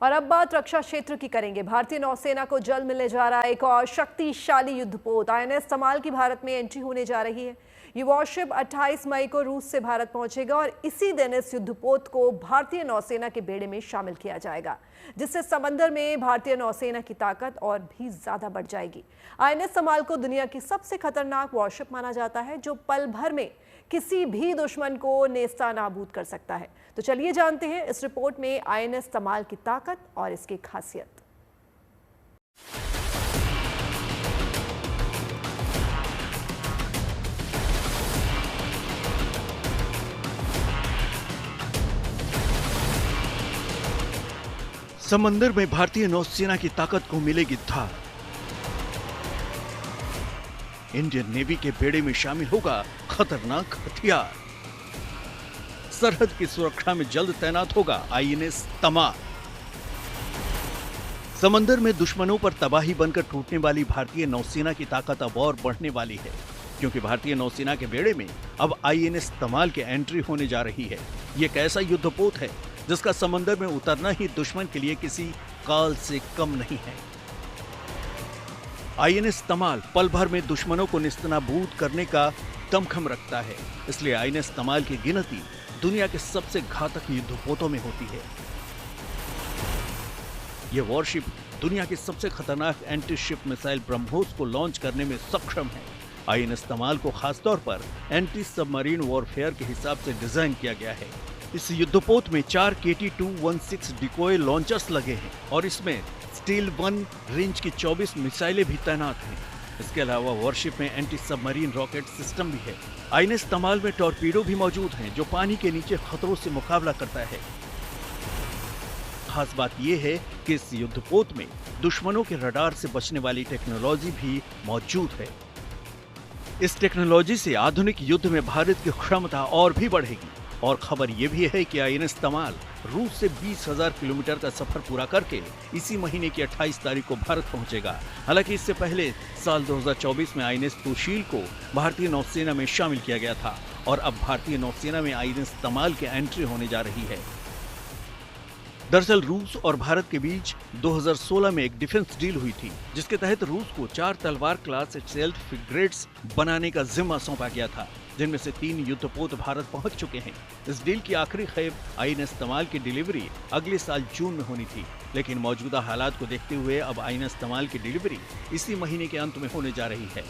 और अब बात रक्षा क्षेत्र की करेंगे। भारतीय नौसेना को जल्द मिलने जा रहा है एक और शक्तिशाली युद्धपोत आईएनएस तमाल की भारत में एंट्री होने जा रही है। ये वॉरशिप 28 मई को रूस से भारत पहुंचेगा और इसी दिन इस युद्धपोत को भारतीय नौसेना के बेड़े में शामिल किया जाएगा, जिससे समंदर में भारतीय नौसेना की ताकत और भी ज्यादा बढ़ जाएगी। आईएनएस तमाल को दुनिया की सबसे खतरनाक वॉरशिप माना जाता है, जो पल भर में किसी भी दुश्मन को नेस्तानाबूद कर सकता है। तो चलिए जानते हैं इस रिपोर्ट में आईएनएस तमाल की ताकत और इसकी खासियत। समंदर में भारतीय नौसेना की ताकत को मिलेगी धार। इंडियन नेवी के बेड़े में शामिल होगा खतरनाक हथियार। सरहद की सुरक्षा में जल्द तैनात होगा आईएनएस तमाल। समंदर में दुश्मनों पर तबाही बनकर टूटने वाली भारतीय नौसेना की ताकत अब और बढ़ने वाली है, क्योंकि भारतीय नौसेना के बेड़े में अब आईएनएस तमाल की एंट्री होने जा रही है। ये एक ऐसा युद्धपोत है जिसका समंदर में उतरना ही दुश्मन के लिए किसी काल से कम नहीं है। आईएनएस तमाल पल भर में दुश्मनों को नेस्तनाबूद करने का दमखम रखता है, इसलिए आईएनएस तमाल की गिनती दुनिया के सबसे घातक युद्धपोतों में होती है। यह वॉरशिप दुनिया की सबसे खतरनाक एंटी शिप मिसाइल ब्रह्मोस को लॉन्च करने में सक्षम है। आईएनएस तमाल को खासतौर पर एंटी सबमरीन वॉरफेयर के हिसाब से डिजाइन किया गया है। इस युद्धपोत में 4 KT-216 डिकोय लॉन्चर्स लगे हैं और इसमें स्टील 1 रेंज की 24 मिसाइलें भी तैनात हैं। इसके अलावा वॉरशिप में एंटी सबमरीन रॉकेट सिस्टम भी है। आईएनएस तमाल में टॉर्पीडो भी मौजूद हैं, जो पानी के नीचे खतरों से मुकाबला करता है। खास बात यह है कि इस युद्धपोत में दुश्मनों के रडार से बचने वाली टेक्नोलॉजी भी मौजूद है। इस टेक्नोलॉजी से आधुनिक युद्ध में भारत की क्षमता और भी बढ़ेगी। और खबर यह भी है कि आईएनएस तमाल रूस से 20,000 किलोमीटर का सफर पूरा करके इसी महीने की 28 तारीख को भारत पहुंचेगा। हालांकि इससे पहले साल 2024 में आईएनएस सुशील को भारतीय नौसेना में शामिल किया गया था और अब भारतीय नौसेना में आईएनएस तमाल की एंट्री होने जा रही है। दरअसल रूस और भारत के बीच 2016 में एक डिफेंस डील हुई थी, जिसके तहत रूस को 4 तलवार क्लास एसेल्ट फ्रिगेट्स बनाने का जिम्मा सौंपा गया था, जिनमें से 3 युद्धपोत भारत पहुंच चुके हैं। इस डील की आखिरी खेप आईएनएस तमाल की डिलीवरी अगले साल जून में होनी थी, लेकिन मौजूदा हालात को देखते हुए अब आईएनएस तमाल की डिलीवरी इसी महीने के अंत में होने जा रही है।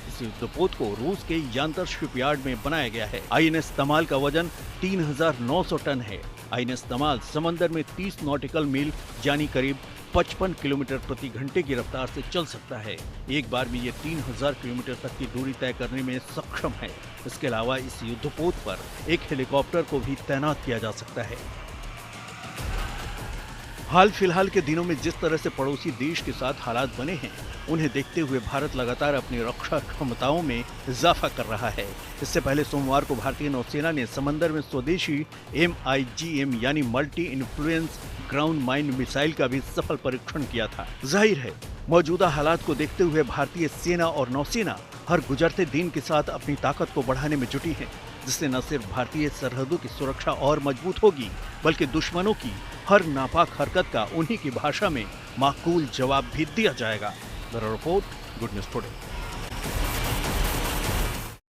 इस युद्धपोत को रूस के यांतर शिपयार्ड में बनाया गया है। आईएनएस तमाल का वजन 3,900 टन है। आईएनएस तमाल समंदर में 30 नॉटिकल मील यानी करीब 55 किलोमीटर प्रति घंटे की रफ्तार से चल सकता है। एक बार में ये 3,000 किलोमीटर तक की दूरी तय करने में सक्षम है। इसके अलावा इस युद्धपोत पर एक हेलीकॉप्टर को भी तैनात किया जा सकता है। हाल फिलहाल के दिनों में जिस तरह से पड़ोसी देश के साथ हालात बने हैं, उन्हें देखते हुए भारत लगातार अपनी रक्षा क्षमताओं में इजाफा कर रहा है। इससे पहले सोमवार को भारतीय नौसेना ने समंदर में स्वदेशी MIGM यानी multi influence ground mine missile का भी सफल परीक्षण किया था। जाहिर है, मौजूदा हालात को देखते हुए भारतीय सेना और नौसेना हर गुजरते दिन के साथ अपनी ताकत को बढ़ाने में जुटी है, जिससे न सिर्फ भारतीय सरहदों की सुरक्षा और मजबूत होगी, बल्कि दुश्मनों की हर नापाक हरकत का उन्हीं की भाषा में माकूल जवाब भी दिया जाएगा। Bureau report, good news today.